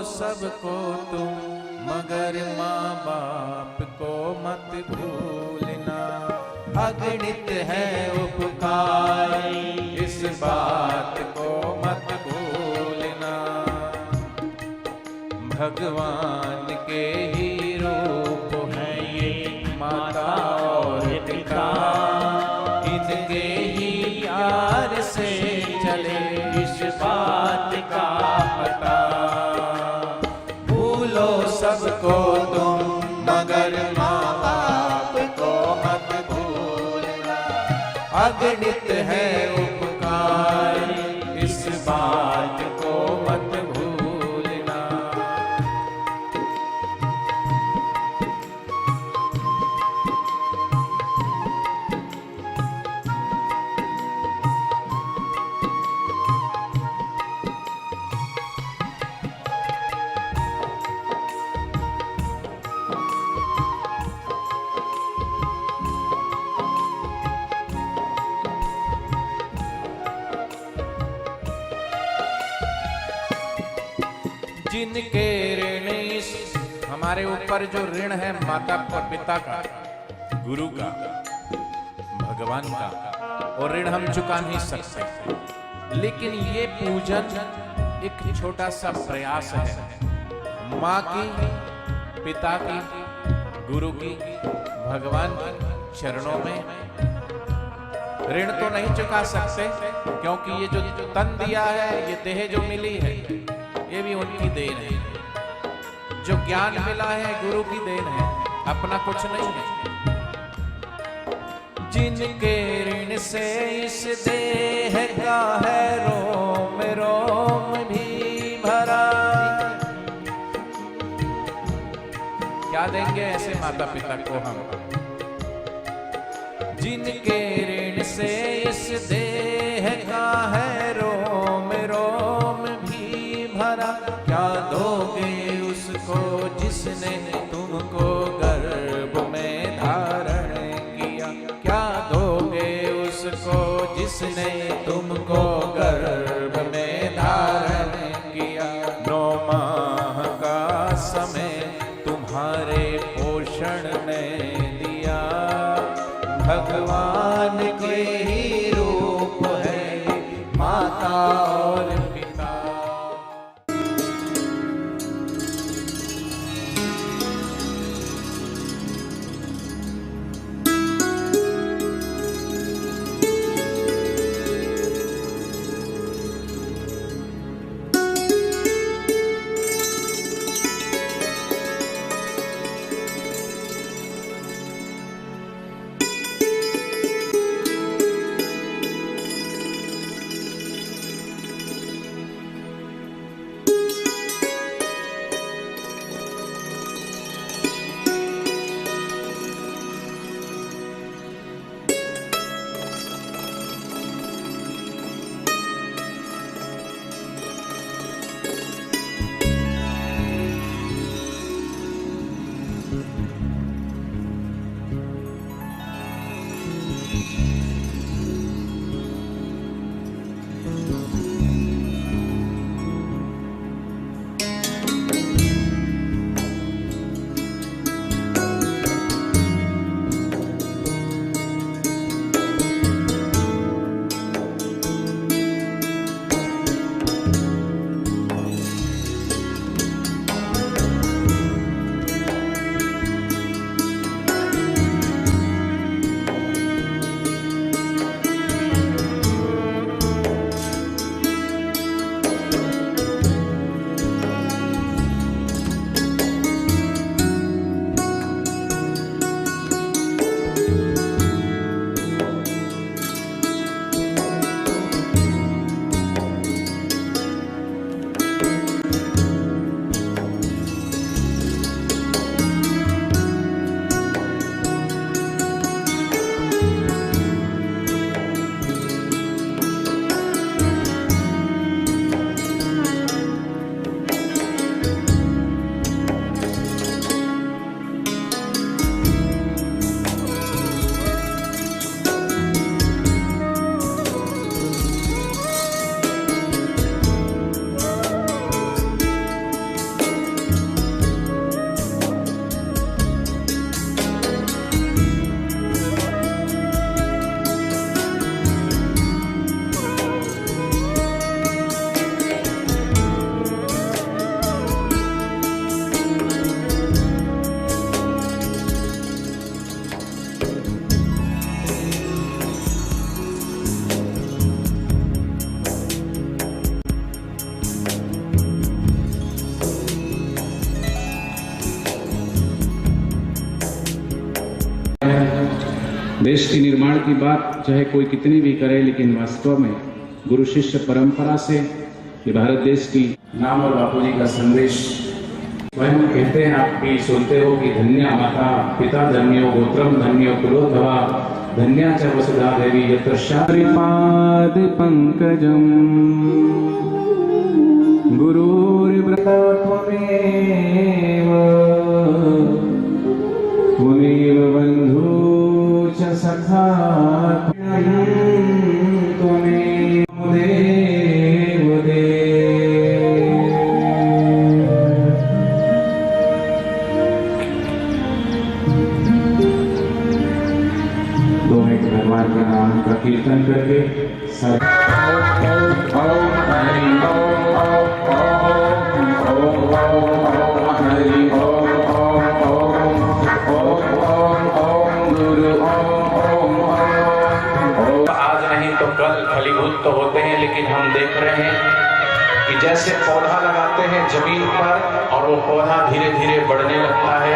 सबको तुम, मगर माँ बाप को मत भूलना। अगणित है उपकार, इस बात को मत भूलना। भगवान के ही रूप हैं ये माता और पिता, इनके ही प्यार से चले इस बात का पता। भूलो सबको तुम, मगर माँ बाप को मत भूलना। अगणित है उपकार, इस बात को मत भूलना। जिनके ऋण इस हमारे ऊपर जो ऋण है माता और पिता का, गुरु का, भगवान का, और ऋण हम चुका नहीं सकते। लेकिन ये पूजन एक छोटा सा प्रयास है। माँ की, पिता की, गुरु की, भगवान के चरणों में ऋण तो नहीं चुका सकते, क्योंकि ये जो तन दिया है, ये देह जो मिली है, ये भी उनकी देन है। जो ज्ञान मिला है, गुरु की देन है, अपना कुछ नहीं है। जिनके ऋण से इस देह का है रोम रोम भी भरा। क्या देंगे ऐसे माता पिता को हम? जिनके ऋण से इस देह का है रोम रोम भी भरा। क्या दोगे उसको जिसने तुमको गर्भ में धारण किया? क्या दोगे उसको जिसने तुमको गर्भ में धारण किया? 9 माह का समय तुम्हारे पोषण में दिया। भगवान के ही रूप है माता और पिता। देश के निर्माण की बात चाहे कोई कितनी भी करे, लेकिन वास्तव में गुरु शिष्य परंपरा से ये भारत देश की नाम और बापू जी का संदेश स्वयं कहते हैं। आप भी सुनते हो कि धन्या माता पिता धन्यो गोत्रम धन्यो कुलोद्भवा धन्या च वसुधा देवी यत्र श्रीपाद पंकजम गुरुर्ब्रह्मा त्वमेव बन्धु च सखा त्वमेव देव दोहे भगवान का नाम का कीर्तन करके फलीभूत तो होते हैं, लेकिन हम देख रहे हैं कि जैसे पौधा लगाते हैं जमीन पर और वो पौधा धीरे धीरे बढ़ने लगता है,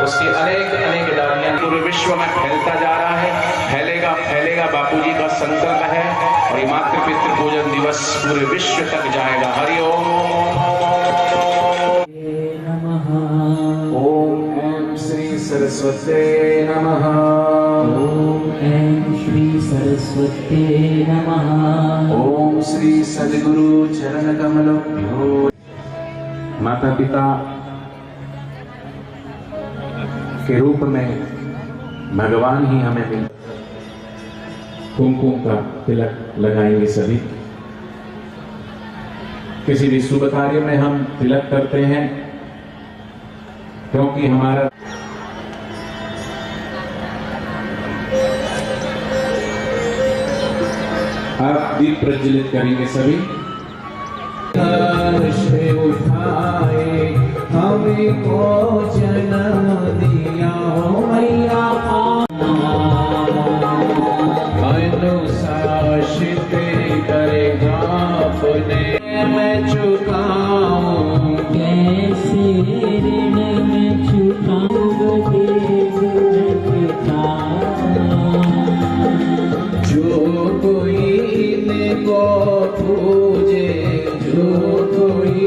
उसकी अनेक अनेक डालियां पूरे विश्व में फैलता जा रहा है। फैलेगा फैलेगा, बापूजी का संकल्प है। और ये मातृ पितृ पूजन दिवस पूरे विश्व तक जाएगा। हरि ओम। ओम ऐं श्री सरस्वते नमः। ओम ऐं श्री सरस्वते नमः। ओम श्री सद्गुरु चरण कमलोभ्यो। माता पिता के रूप में भगवान ही हमें मिल। कुमकुम का तिलक लगाएंगे सभी। किसी भी शुभ कार्य में हम तिलक करते हैं क्योंकि हमारा आप दीप प्रज्वलित करेंगे सभी। उठाए हमें को जन्म दिया हो मैया, अनुशासित करेगा अपने मैं चुकाऊं कैसे ऋण में चुकाऊं पिता। जो कोई इनको पूजे, जो कोई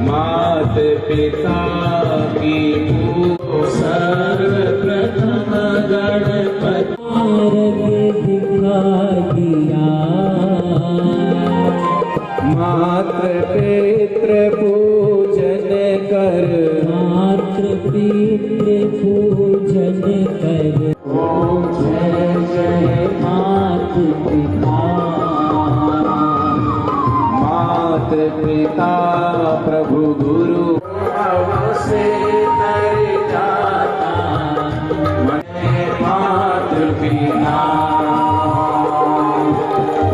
मात पिता की सर्वप्रथम गणपति दिखा दिया। मातृ पितृ पूजन कर, मातृ पितृ पूजन कर। ओम जय जय मातृ पिता। मात पिता प्रभु गुरु से तर जाता मातृ पिता।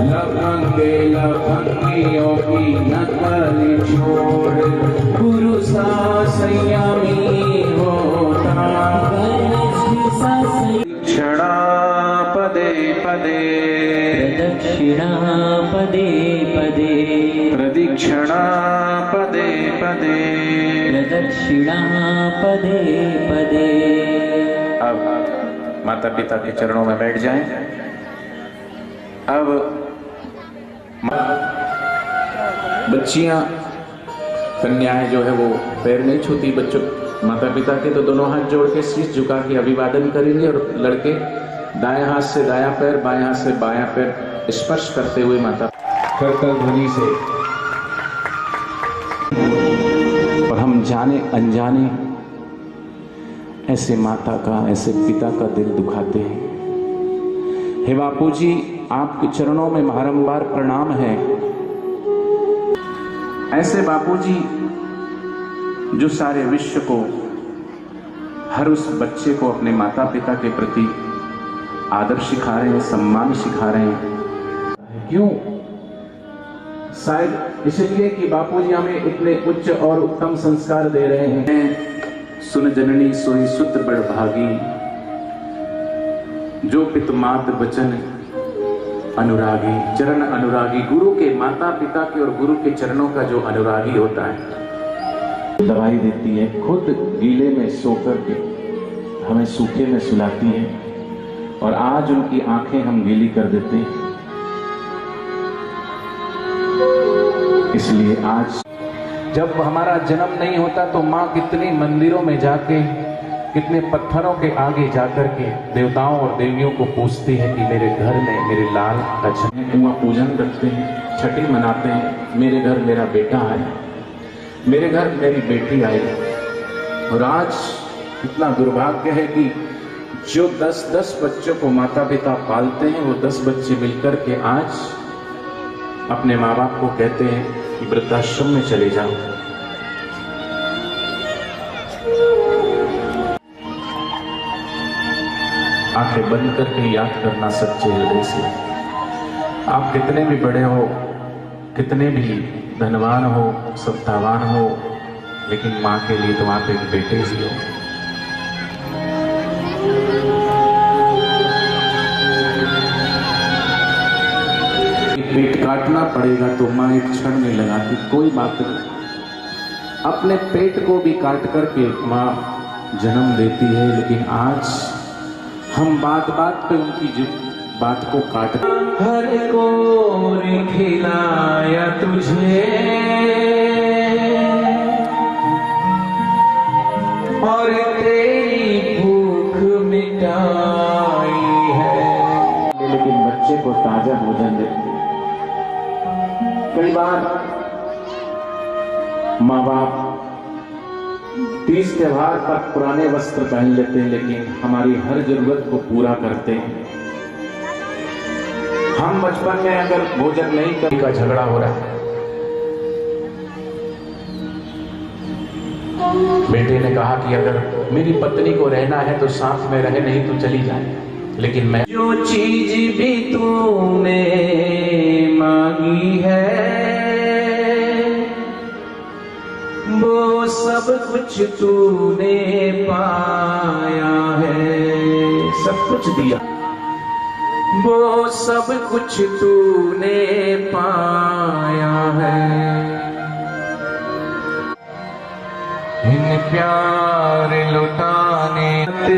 लफंगे लफंगियों की नकल छोड़ गुरु सा संयमी होता। क्षणा पदे पदे प्रदक्षिणा पदे पदे। प्रदक्षिणा पदे पदे। प्रदक्षिणा पदे पदे। अब माता पिता के चरणों में बैठ जाएं। अब बच्चियां कन्याएं जो है वो पैर नहीं छूती बच्चों माता पिता के, तो दोनों हाथ जोड़ के शीश झुका के अभिवादन करेंगे। और लड़के दाएं हाथ से दायां पैर, बाएं हाथ से बायां पैर स्पर्श करते हुए माता करतल ध्वनि से। और हम जाने अनजाने ऐसे माता का, ऐसे पिता का दिल दुखाते हैं। हे बापू जी, आपके चरणों में बारंबार प्रणाम है। ऐसे बापू जी जो सारे विश्व को, हर उस बच्चे को अपने माता पिता के प्रति आदर सिखा रहे हैं, सम्मान सिखा रहे हैं। क्यों? शायद इसलिए कि बापूजी हमें इतने उच्च और उत्तम संस्कार दे रहे हैं। सुन जननी सोई सुत बड़ भागी, जो पित मात बचन अनुरागी। चरण अनुरागी, गुरु के, माता पिता के और गुरु के चरणों का जो अनुरागी होता है, दवाई देती है, खुद गीले में सो कर के हमें सूखे में सुलाती है और आज उनकी आंखें हम गीली कर देते हैं। इसलिए आज जब हमारा जन्म नहीं होता तो माँ कितने मंदिरों में जाके, कितने पत्थरों के आगे जाकर के देवताओं और देवियों को पूछती है कि मेरे घर में मेरे लाल का जन्म। कुआं पूजन करते हैं, छठी मनाते हैं, मेरे घर मेरा बेटा आया, मेरे घर मेरी बेटी आई। और आज इतना दुर्भाग्य है कि जो 10-10 बच्चों को माता पिता पालते हैं, वो 10 बच्चे मिलकर के आज अपने माँ बाप को कहते हैं कि वृद्धाश्रम में चले जाओ। आंखें बंद करके याद करना सच्चे हृदय से। आप कितने भी बड़े हो, कितने भी धनवान हो, सत्तावान हो, लेकिन माँ के लिए तो आप एक बेटे ही हो। पेट काटना पड़ेगा तो माँ एक क्षण नहीं लगाती, कोई बात नहीं। अपने पेट को भी काट करके माँ जन्म देती है, लेकिन आज हम बात बात पे उनकी बात को काट। हर को खिलाया तुझे और तेरी भूख मिटाई है, लेकिन बच्चे को ताजा भोजन देते। कई बार माँ बाप 30 त्योहार पर पुराने वस्त्र पहन लेते हैं, लेकिन हमारी हर जरूरत को पूरा करते हैं। हम बचपन में अगर भोजन नहीं करने का झगड़ा हो रहा है, बेटे ने कहा कि अगर मेरी पत्नी को रहना है तो साथ में रहे, नहीं तो चली जाए। लेकिन मैं जो चीज भी तूने मांगी है वो सब कुछ तूने पाया है, सब कुछ दिया, वो सब कुछ तूने पाया है। इन प्यार लुटाने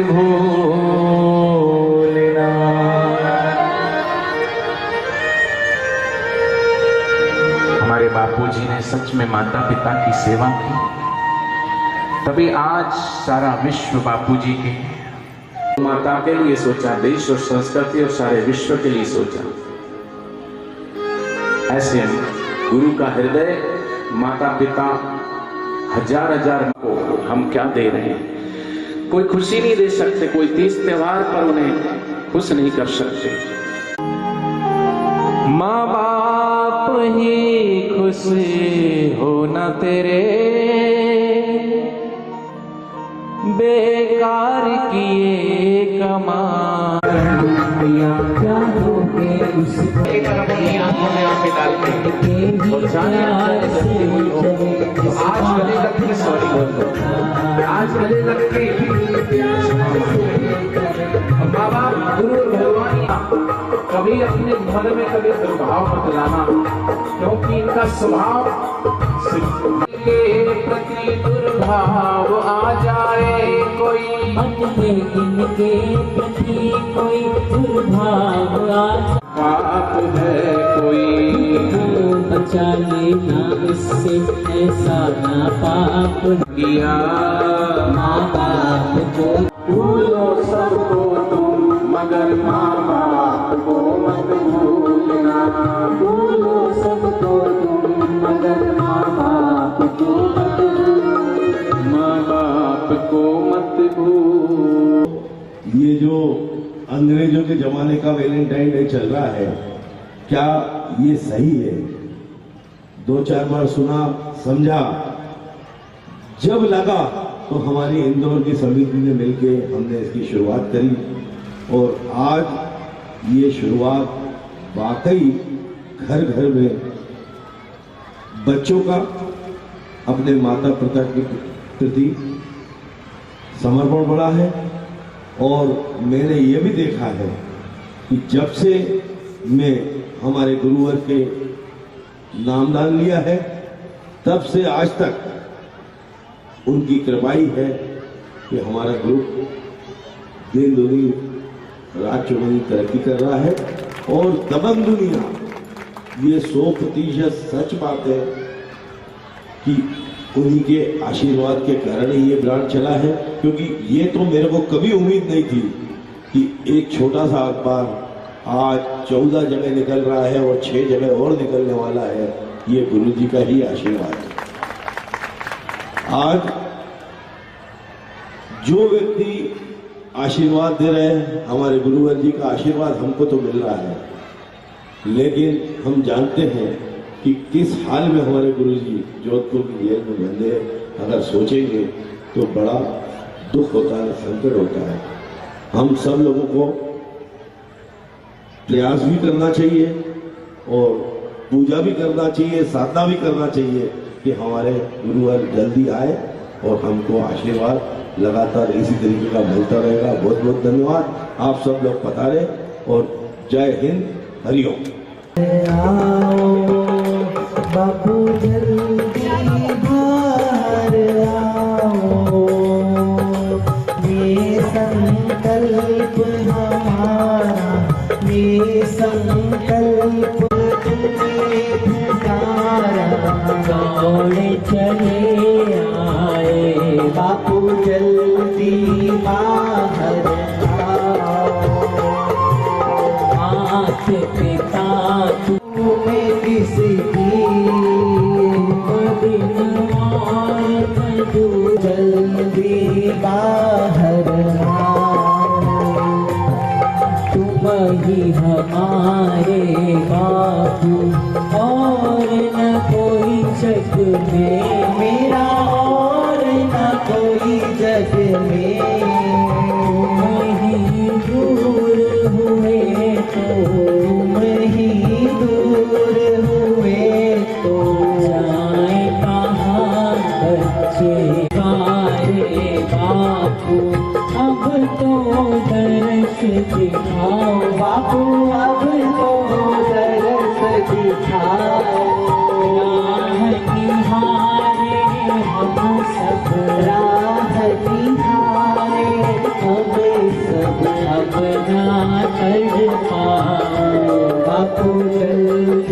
भूलना। हमारे बापूजी ने सच में माता पिता की सेवा की, तभी आज सारा विश्व बापूजी के माता के लिए सोचा, देश और संस्कृति और सारे विश्व के लिए सोचा। ऐसे गुरु का हृदय, माता पिता हजार हजार को हम क्या दे रहे हैं। कोई खुशी नहीं दे सकते, कोई 30 त्योहार पर उन्हें खुश नहीं कर सकते। माँ बाप ही खुश हो न तेरे, बेकार किए कमा क्या दोगे उसको, आंखों में आंखें डाल के और जाने आज गले लग के सॉरी बोल दो, आज गले लग के बाबा गुरु भगवान कभी अपने मन में कभी दुर्भाव मत लाना, क्योंकि इनका स्वभाव के प्रति दुर्भाव आ जाए कोई, मन में इनके प्रति कोई दुर्भाव आ पाप है कोई, तो बचा लेना इससे ऐसा ना पाप किया। माँ बाप को भूलो सबको तुम, मगर माँ बाप को मत भूलना। भूलो सबको तुम मगर माँ बाप को मत भूलना। माँ बाप को मत भूल। ये जो अंग्रेजों के जमाने का वैलेंटाइन डे चल रहा है, क्या ये सही है? 2-4 बार सुना, समझा, जब लगा तो हमारी इंदौर की समिति ने मिलके हमने इसकी शुरुआत करी, और आज ये शुरुआत वाकई घर घर में बच्चों का अपने माता पिता के प्रति समर्पण बढ़ा है। और मैंने ये भी देखा है कि जब से मैं हमारे गुरुवर के नामदान लिया है, तब से आज तक उनकी कृपाई है कि हमारा ग्रुप दिन दुनी रात चौगुनी तरक्की कर रहा है। और दबंग दुनिया, ये 100% सच बात है कि उन्हीं के आशीर्वाद के कारण ही ये ब्रांड चला है। क्योंकि ये तो मेरे को कभी उम्मीद नहीं थी कि एक छोटा सा अखबार आज 14 जगह निकल रहा है और 6 जगह और निकलने वाला है। ये गुरु जी का ही आशीर्वाद है। आज जो व्यक्ति आशीर्वाद दे रहे हैं, हमारे गुरुवर जी का आशीर्वाद हमको तो मिल रहा है, लेकिन हम जानते हैं कि किस हाल में हमारे गुरु जी जोधपुर की जेल में बंदे, अगर सोचेंगे तो बड़ा दुख होता है, संकट होता है। हम सब लोगों को प्रयास भी करना चाहिए और पूजा भी करना चाहिए, साधना भी करना चाहिए कि हमारे गुरुवर जल्दी आए और हमको आशीर्वाद लगातार इसी तरीके का मिलता रहेगा। बहुत बहुत धन्यवाद। आप सब लोग पधारे और जय हिंद, हरिओम। आओ बापू जल्दी बाहर आओ, ये संकल्प हमारा, ये संकल्प दौड़े चले आए बापू जल्दी बाहर हाथ पिता तुम्हें किसी की जल्दी बाहर तुम ही हमारे बापू और न कोई जग में, मेरा और न कोई जग में। तुम ही दूर हुए तो, तुम ही दूर हुए तो जाए कहाँ बच्चे हमारे बापू, अब तो दर्श दिखाओ बापू, अब तो दरस दिखाओ। राह निहारे हम सब, राह निहारे हम सब, अब ना कर पाओ बापू जल्दी